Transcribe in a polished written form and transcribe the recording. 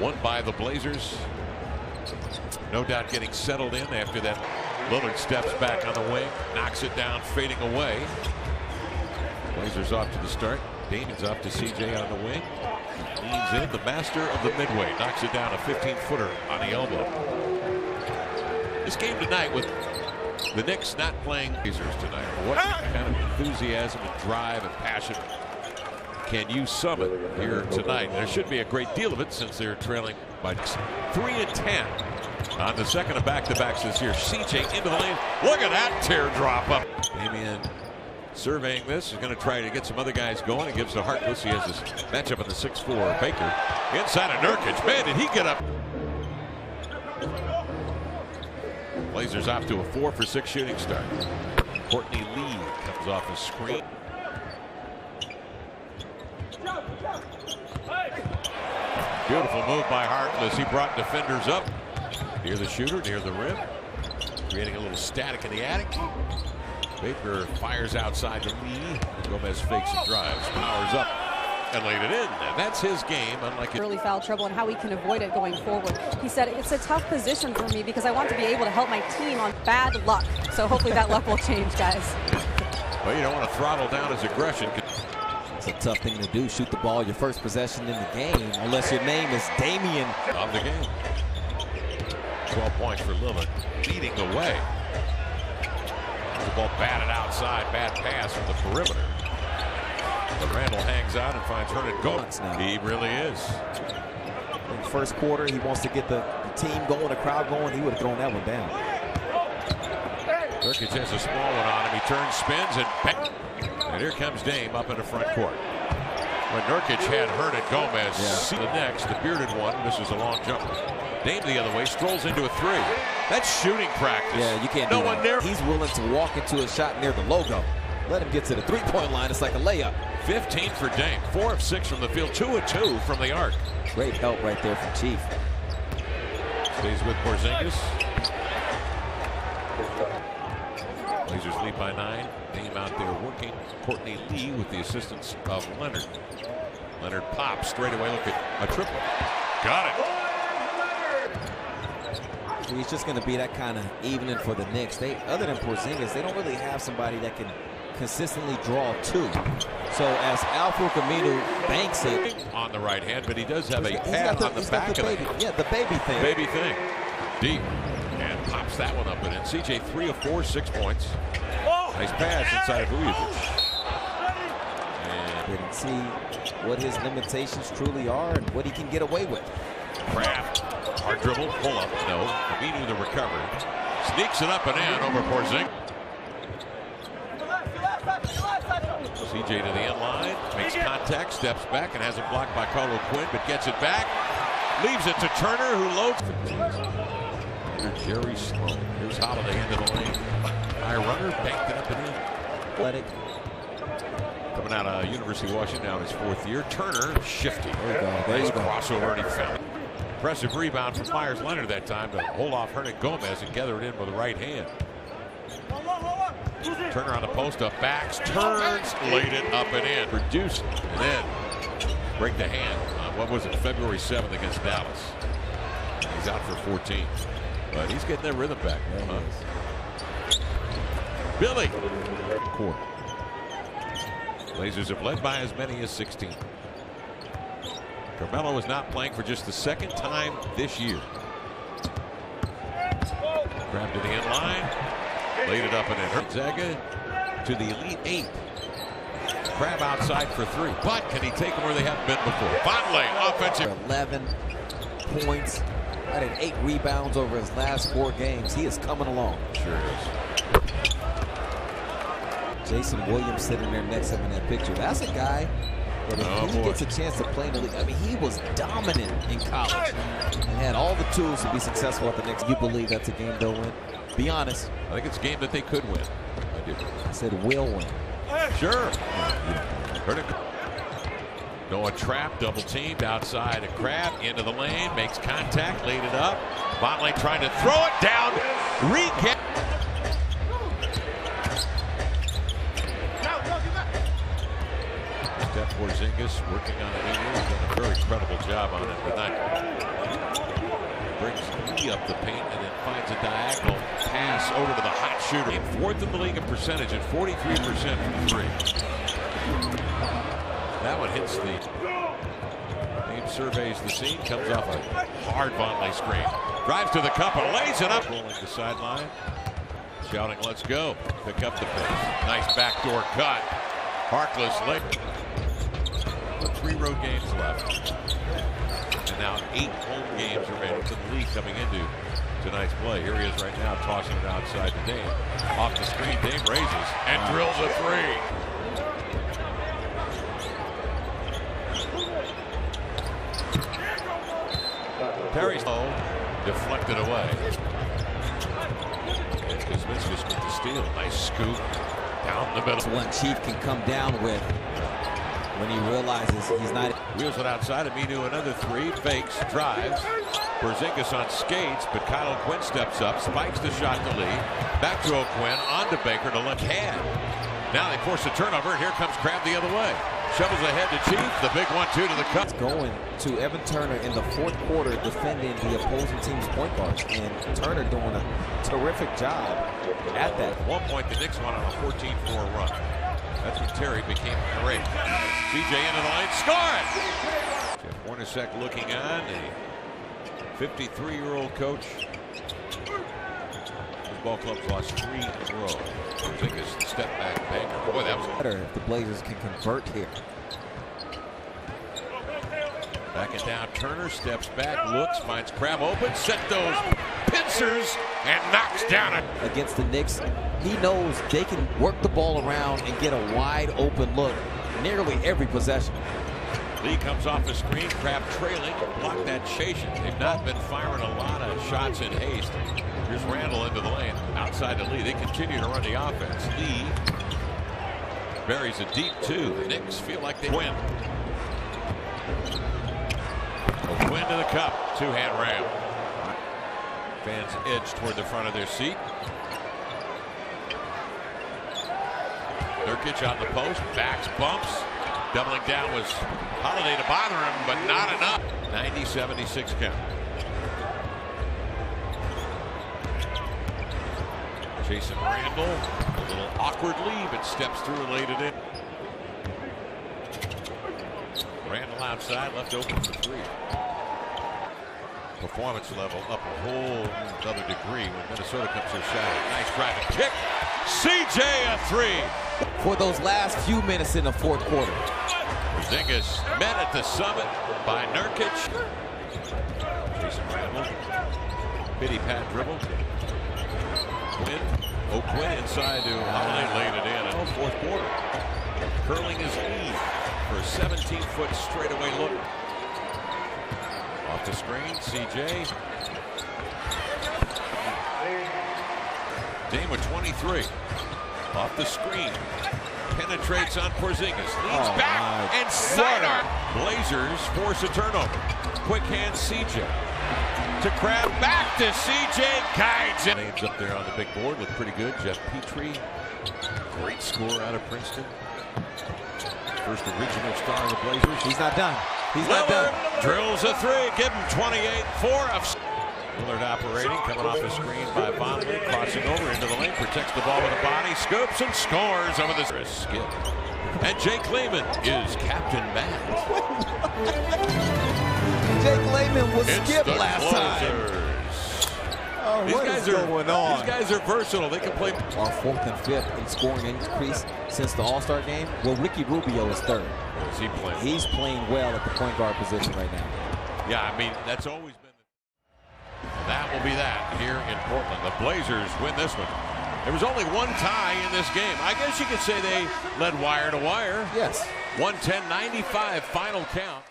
Won by the Blazers. No doubt getting settled in after that. Lillard steps back on the wing, knocks it down, fading away. Blazers off to the start. Damian's off to CJ on the wing. Leans in, the master of the midway. Knocks it down, a 15-footer on the elbow. This game tonight with the Knicks not playing Blazers tonight. What kind of enthusiasm and drive and passion can you summon here tonight? There should be a great deal of it since they're trailing by 3-10 on the second of back-to-backs this year. CJ into the lane. Look at that teardrop up. Damian surveying this. Is going to try to get some other guys going. He gives to Harkless. He has this matchup in the 6'4 Baker. Inside of Nurkic. Man, did he get up. Blazers off to a 4 for 6 shooting start. Courtney Lee comes off a screen. Beautiful move by Harkless. He brought defenders up. Near the shooter, near the rim. Creating a little static in the attic. Baker fires outside to Lee. Gomez fakes and drives. Powers up and laid it in. And that's his game, unlike early foul trouble and how he can avoid it going forward. He said, it's a tough position for me because I want to be able to help my team on bad luck. So hopefully that luck will change, guys. Well, you don't want to throttle down his aggression. It's a tough thing to do, shoot the ball your first possession in the game, unless your name is Damian. Of the game. 12 points for Lillard, leading the way. The ball batted outside, bad pass from the perimeter. But Randall hangs out and finds Hernan Gomez. He really is. In the first quarter, he wants to get the team going, the crowd going. He would have thrown that one down. Nurkic has a small one on him. He turns, spins, and bang. And here comes Dame up in the front court. When Nurkic had Hernan Gomez see the next, the bearded one misses a long jumper. Dame the other way, strolls into a 3. That's shooting practice. Yeah, you can't do that. No one there. He's willing to walk into a shot near the logo. Let him get to the three-point line. It's like a layup. 15 for Dame. 4 of 6 from the field. 2 of 2 from the arc. Great help right there from Chief. Stays with Porzingis. Blazers lead by 9. Dame out there working. Courtney Lee with the assistance of Leonard. Leonard pops straight away. Look at a triple. Got it. He's just going to be that kind of evening for the Knicks. Other than Porzingis, they don't really have somebody that can consistently draw 2. So as Al-Farouq Aminu banks it on the right hand, but he does have a pad on the back of it. Yeah, the baby thing. Baby thing. Deep. And pops that one up and in. CJ 3 of 4, 6 points. Nice pass inside of Vujovic. And didn't see what his limitations truly are and what he can get away with. Kraft, hard dribble, pull up, no. Aminu the recovery. Sneaks it up and in over Porzingis. CJ to the end line, makes contact, steps back and has it blocked by Carlo Quinn, but gets it back. Leaves it to Turner, who loads. Jerry Sloan. Here's Holiday into the lane. High runner, banked it up and in. Athletic. Coming out of University of Washington now in his 4th year. Turner, shifty. There you go. Nice crossover, and he found it. Impressive rebound from Myers Leonard that time to hold off Hernan Gomez and gather it in with the right hand. Turner on the post up, backs, turns, laid it up and in. Reduce it, and then break the hand on what was it, February 7th against Dallas. He's out for 14. But he's getting that rhythm back. Billy. Court. Blazers have led by as many as 16. Carmelo is not playing for just the 2nd time this year. Grabbed to the end line. Laid it up and in. Gonzaga to the Elite 8. Crab outside for 3. But can he take them where they haven't been before? Vonleh, offensive. 11 points. Added 8 rebounds over his last 4 games. He is coming along. Sure is. Jason Williams sitting there next to him in that picture. That's a guy that if he gets a chance to play in the league, I mean, he was dominant in college and had all the tools to be successful at the Knicks. You believe that's a game they'll win? Be honest. I think it's a game that they could win. I do. I said will win. Sure. Noah trapped, double teamed outside a Crab into the lane, makes contact, laid it up. Vonleh trying to throw it down. Recap. Step Porzingis working on it. He's done a very credible job on it tonight. Brings Lee up the paint and then finds a diagonal pass over to the hot shooter. Fourth in the league in percentage at 43% from three. That one hits the. Team surveys the scene, comes off a hard Vonleh screen. Drives to the cup and lays it up. Rolling the sideline. Shouting, let's go. Pick up the pace. Nice backdoor cut. Harkless late. 3 road games left. And now 8 home games remaining to the league coming into tonight's play. Here he is right now, tossing it outside to Dame. Off the screen, Dame raises and drills a 3. Perry's low, deflected away. It's Kuzminskis with the steal. Nice scoop down the middle. It's one Chief can come down with when he realizes he's not. Wheels it outside. Aminu another 3. Fakes, drives. Porzingis on skates, but Kyle O'Quinn steps up, spikes the shot to Lee. Back to O'Quinn, on to Baker to left hand. Now they force a turnover, and here comes Crabbe the other way. Shovels ahead to Chief. The big 1-2 to the cup. Going to Evan Turner in the 4th quarter defending the opposing team's point guards. And Turner doing a terrific job at that. At one point, the Knicks went on a 14-4 run. That's when Terry became great. CJ into the lane, score it! Jeff Hornacek looking on. The 53-year-old coach. His ball club's lost 3 in a row. I think his step back banker. Boy, that was better if the Blazers can convert here. Back it down. Turner steps back, looks, finds Crabbe open, set those pincers, and knocks down it. Against the Knicks, he knows they can work the ball around and get a wide open look nearly every possession. Lee comes off the screen, Crabbe trailing, block that chasing. They've not been firing a lot of shots in haste. Here's Randall into the lane, outside to Lee. They continue to run the offense. Lee buries a deep 2. The Knicks feel like they win. O'Quinn to the cup, 2-hand ram. Fans edge toward the front of their seat. Nurkic on the post, backs, bumps. Doubling down was Holiday to bother him, but not enough. 90-76 count. Jason Randall, a little awkwardly, but steps through and laid it in. Randall outside, left open for 3. Performance level up a whole other degree when Minnesota comes to shot. Nice driving kick. CJ a 3. For those last few minutes in the 4th quarter. Porzingis met at the summit by Nurkic. Jason Randall. Pity pat dribble. O'Quinn inside to Holiday, laid it in. 4th quarter. Curling his lead for a 17-foot straightaway look. Off the screen, CJ. Dame with 23. Off the screen. Penetrates on Porzingis. Leans back and sidearm. Blazers force a turnover. Quick hand CJ. To Crabbe, back to CJ, guides it. Names up there on the big board look pretty good. Jeff Petrie, great scorer out of Princeton. First original star of the Blazers. He's not done. He's Lillard not done. Drills a 3, give him 28, 4 of. Lillard operating, coming off the screen by Vonleh, crossing over into the lane, protects the ball with a body, scoops and scores over the skip. And Jake Lehman is Captain Matt. Jake Lehman was skipped last time. Oh, what is going on? These guys are versatile. They can play. Our 4th and 5th in scoring increase since the All-Star game. Well, Ricky Rubio is 3rd. Is he playing? He's playing well at the point guard position right now. Yeah, I mean, that's always been. That will be that here in Portland. The Blazers win this one. There was only one tie in this game. I guess you could say they led wire to wire. Yes. 110-95 final count.